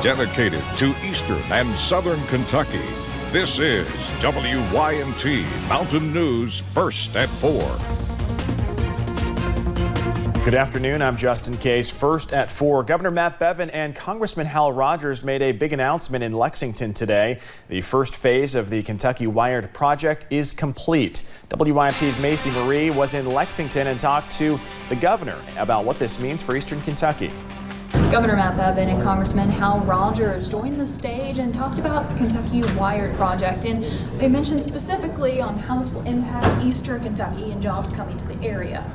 dedicated to Eastern and Southern Kentucky. This is WYMT Mountain News First at 4. Good afternoon, I'm Justin Case. First at 4, Governor Matt Bevin and Congressman Hal Rogers made a big announcement in Lexington today. The first phase of the Kentucky Wired project is complete. WYMT's Macy Marie was in Lexington and talked to the governor about what this means for Eastern Kentucky. Governor Matt Bevin and Congressman Hal Rogers joined the stage and talked about the Kentucky Wired project, and they mentioned specifically on how this will impact Eastern Kentucky and jobs coming to the area.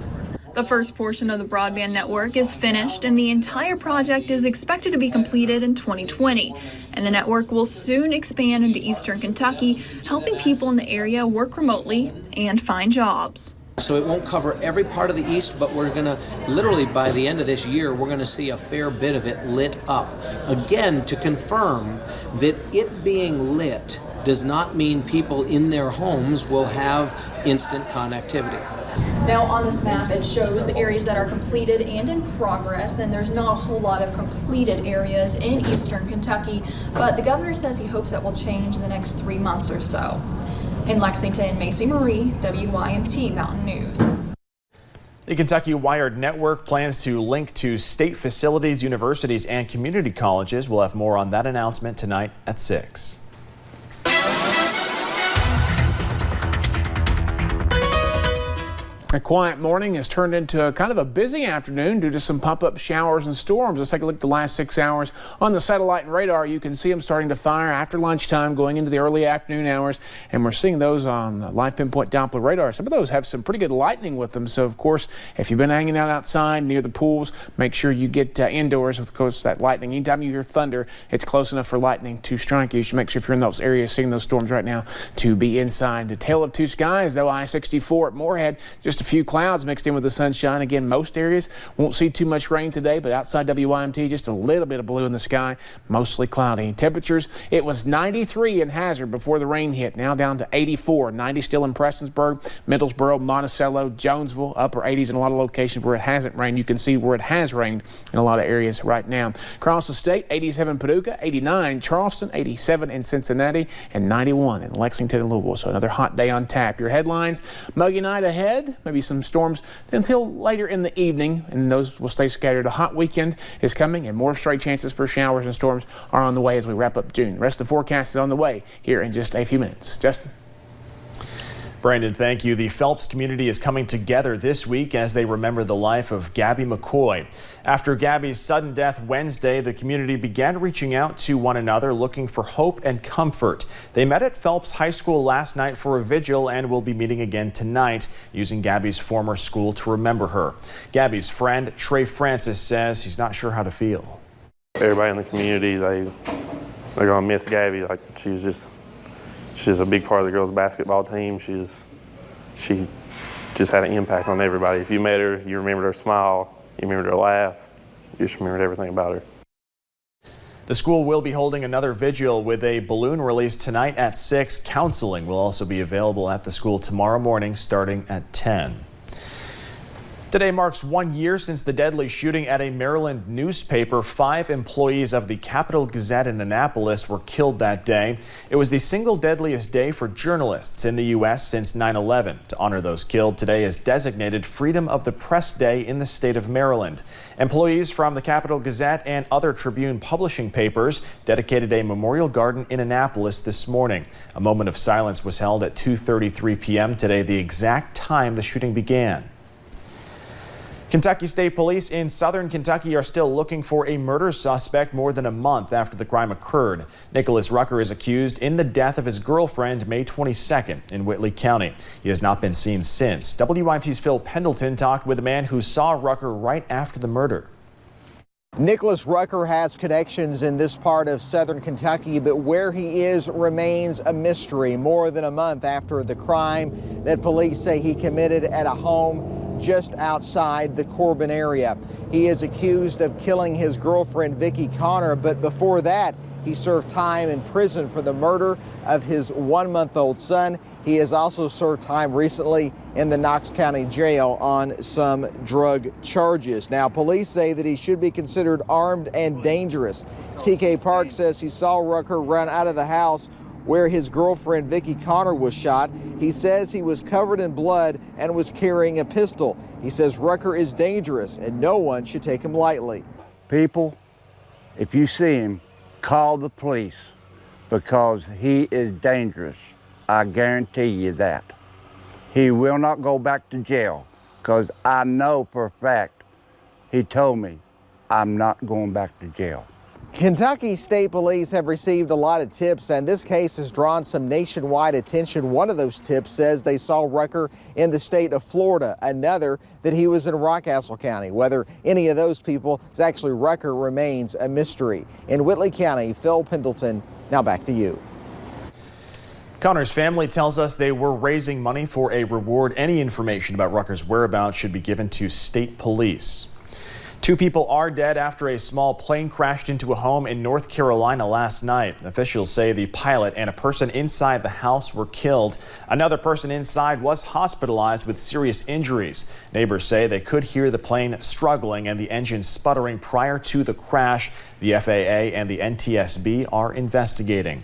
The first portion of the broadband network is finished, and the entire project is expected to be completed in 2020. And the network will soon expand into Eastern Kentucky, helping people in the area work remotely and find jobs. So it won't cover every part of the East, but we're going to literally by the end of this year, we're going to see a fair bit of it lit up. Again, to confirm that it being lit does not mean people in their homes will have instant connectivity. Now on this map, it shows the areas that are completed and in progress, and there's not a whole lot of completed areas in Eastern Kentucky, but the governor says he hopes that will change in the next 3 months or so. In Lexington, Macy Marie, WYMT Mountain News. The Kentucky Wired Network plans to link to state facilities, universities, and community colleges. We'll have more on that announcement tonight at 6. A quiet morning has turned into kind of a busy afternoon due to some pop-up showers and storms. Let's take a look at the last 6 hours on the satellite and radar. You can see them starting to fire after lunchtime, going into the early afternoon hours, and we're seeing those on the live pinpoint Doppler radar. Some of those have some pretty good lightning with them. So, of course, if you've been hanging out outside near the pools, make sure you get indoors with, of course, that lightning. Anytime you hear thunder, it's close enough for lightning to strike you. You should make sure if you're in those areas seeing those storms right now to be inside. The tale of two skies, though, I-64 at Moorhead, just a few clouds mixed in with the sunshine. Again, most areas won't see too much rain today, but outside WYMT, just a little bit of blue in the sky, mostly cloudy. Temperatures, it was 93 in Hazard before the rain hit, now down to 84. 90 still in Prestonsburg, Middlesboro, Monticello, Jonesville, upper 80s in a lot of locations where it hasn't rained. You can see where it has rained in a lot of areas right now. Across the state, 87 Paducah, 89 Charleston, 87 in Cincinnati, and 91 in Lexington and Louisville. So another hot day on tap. Your headlines, muggy night ahead, maybe some storms until later in the evening, and those will stay scattered. A hot weekend is coming, and more stray chances for showers and storms are on the way as we wrap up June. The rest of the forecast is on the way here in just a few minutes. Justin? Brandon, thank you. The Phelps community is coming together this week as they remember the life of Gabby McCoy. After Gabby's sudden death Wednesday, the community began reaching out to one another looking for hope and comfort. They met at Phelps High School last night for a vigil and will be meeting again tonight, using Gabby's former school to remember her. Gabby's friend, Trey Francis, says he's not sure how to feel. Everybody in the community, they're going to miss Gabby. Like, she's a big part of the girls' basketball team. She just had an impact on everybody. If you met her, you remembered her smile, you remembered her laugh, you just remembered everything about her. The school will be holding another vigil with a balloon release tonight at 6. Counseling will also be available at the school tomorrow morning starting at 10. Today marks 1 year since the deadly shooting at a Maryland newspaper. 5 employees of the Capital Gazette in Annapolis were killed that day. It was the single deadliest day for journalists in the U.S. since 9/11. To honor those killed, today is designated Freedom of the Press Day in the state of Maryland. Employees from the Capital Gazette and other Tribune publishing papers dedicated a memorial garden in Annapolis this morning. A moment of silence was held at 2:33 p.m. today, the exact time the shooting began. Kentucky State Police in southern Kentucky are still looking for a murder suspect more than a month after the crime occurred. Nicholas Rucker is accused in the death of his girlfriend May 22nd in Whitley County. He has not been seen since. WYMT's Phil Pendleton talked with a man who saw Rucker right after the murder. Nicholas Rucker has connections in this part of southern Kentucky, but where he is remains a mystery more than a month after the crime that police say he committed at a home just outside the Corbin area. He is accused of killing his girlfriend, Vicki Connor, but before that, He served time in prison for the murder of his 1-month-old son. He has also served time recently in the Knox County Jail on some drug charges. Now, police say that he should be considered armed and dangerous. TK Park says he saw Rucker run out of the house where his girlfriend Vicki Connor was shot. He says he was covered in blood and was carrying a pistol. He says Rucker is dangerous and no one should take him lightly. People, if you see him, call the police because he is dangerous. I guarantee you that. He will not go back to jail because I know for a fact he told me I'm not going back to jail. Kentucky State Police have received a lot of tips, and this case has drawn some nationwide attention. One of those tips says they saw Rucker in the state of Florida. Another that he was in Rockcastle County. Whether any of those people is actually Rucker remains a mystery. In Whitley County, Phil Pendleton, now back to you. Connor's family tells us they were raising money for a reward. Any information about Rucker's whereabouts should be given to state police. 2 people are dead after a small plane crashed into a home in North Carolina last night. Officials say the pilot and a person inside the house were killed. Another person inside was hospitalized with serious injuries. Neighbors say they could hear the plane struggling and the engine sputtering prior to the crash. The FAA and the NTSB are investigating.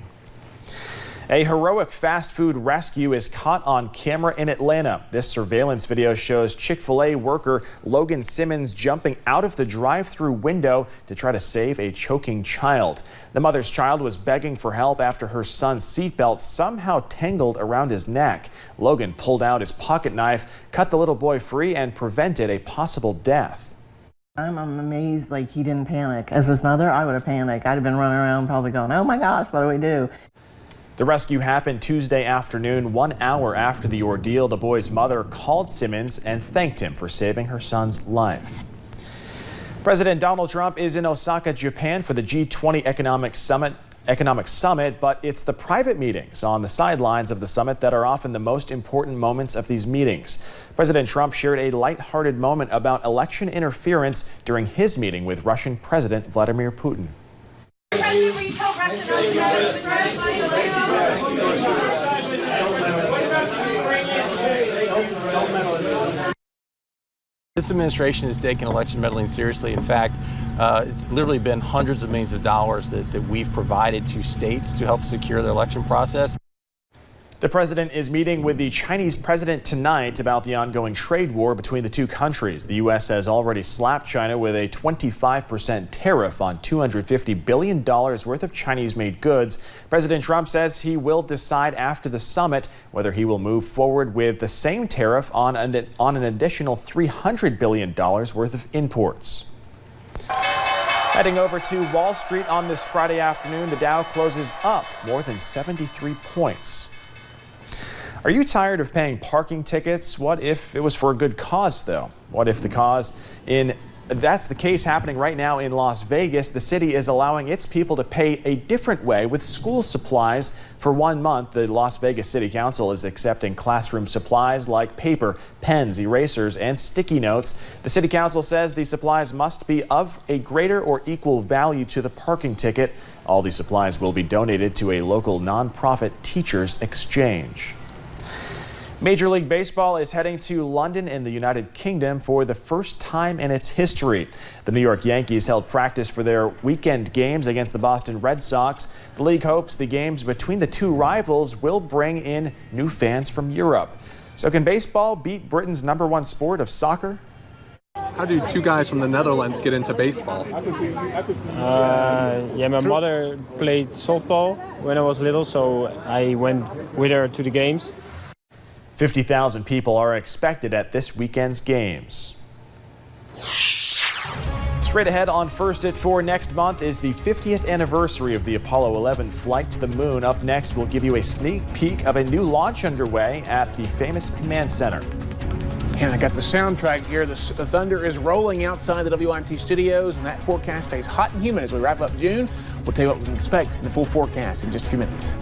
A heroic fast food rescue is caught on camera in Atlanta. This surveillance video shows Chick-fil-A worker Logan Simmons jumping out of the drive-through window to try to save a choking child. The mother's child was begging for help after her son's seatbelt somehow tangled around his neck. Logan pulled out his pocket knife, cut the little boy free, and prevented a possible death. I'm amazed like he didn't panic. As his mother, I would have panicked. I'd have been running around probably going, oh my gosh, what do we do? The rescue happened Tuesday afternoon, 1 hour after the ordeal. The boy's mother called Simmons and thanked him for saving her son's life. President Donald Trump is in Osaka, Japan for the G20 Economic Summit, but it's the private meetings on the sidelines of the summit that are often the most important moments of these meetings. President Trump shared a lighthearted moment about election interference during his meeting with Russian President Vladimir Putin. This administration has taken election meddling seriously. In fact, it's literally been hundreds of millions of dollars that we've provided to states to help secure their election process. The president is meeting with the Chinese president tonight about the ongoing trade war between the two countries. The U.S. has already slapped China with a 25% tariff on $250 billion worth of Chinese-made goods. President Trump says he will decide after the summit whether he will move forward with the same tariff on an additional $300 billion worth of imports. Heading over to Wall Street on this Friday afternoon, the Dow closes up more than 73 points. Are you tired of paying parking tickets? What if it was for a good cause, though? What if that's the case happening right now in Las Vegas? The city is allowing its people to pay a different way with school supplies. For 1 month, the Las Vegas City Council is accepting classroom supplies like paper, pens, erasers, and sticky notes. The City Council says these supplies must be of a greater or equal value to the parking ticket. All these supplies will be donated to a local nonprofit teachers exchange. Major League Baseball is heading to London in the United Kingdom for the first time in its history. The New York Yankees held practice for their weekend games against the Boston Red Sox. The league hopes the games between the two rivals will bring in new fans from Europe. So can baseball beat Britain's #1 sport of soccer? How do 2 guys from the Netherlands get into baseball? My mother played softball when I was little, so I went with her to the games. 50,000 people are expected at this weekend's games. Straight ahead on First at 4 next month is the 50th anniversary of the Apollo 11 flight to the moon. Up next, we'll give you a sneak peek of a new launch underway at the famous command center. And I got the soundtrack here. The thunder is rolling outside the WIMT studios, and that forecast stays hot and humid as we wrap up June. We'll tell you what we can expect in the full forecast in just a few minutes.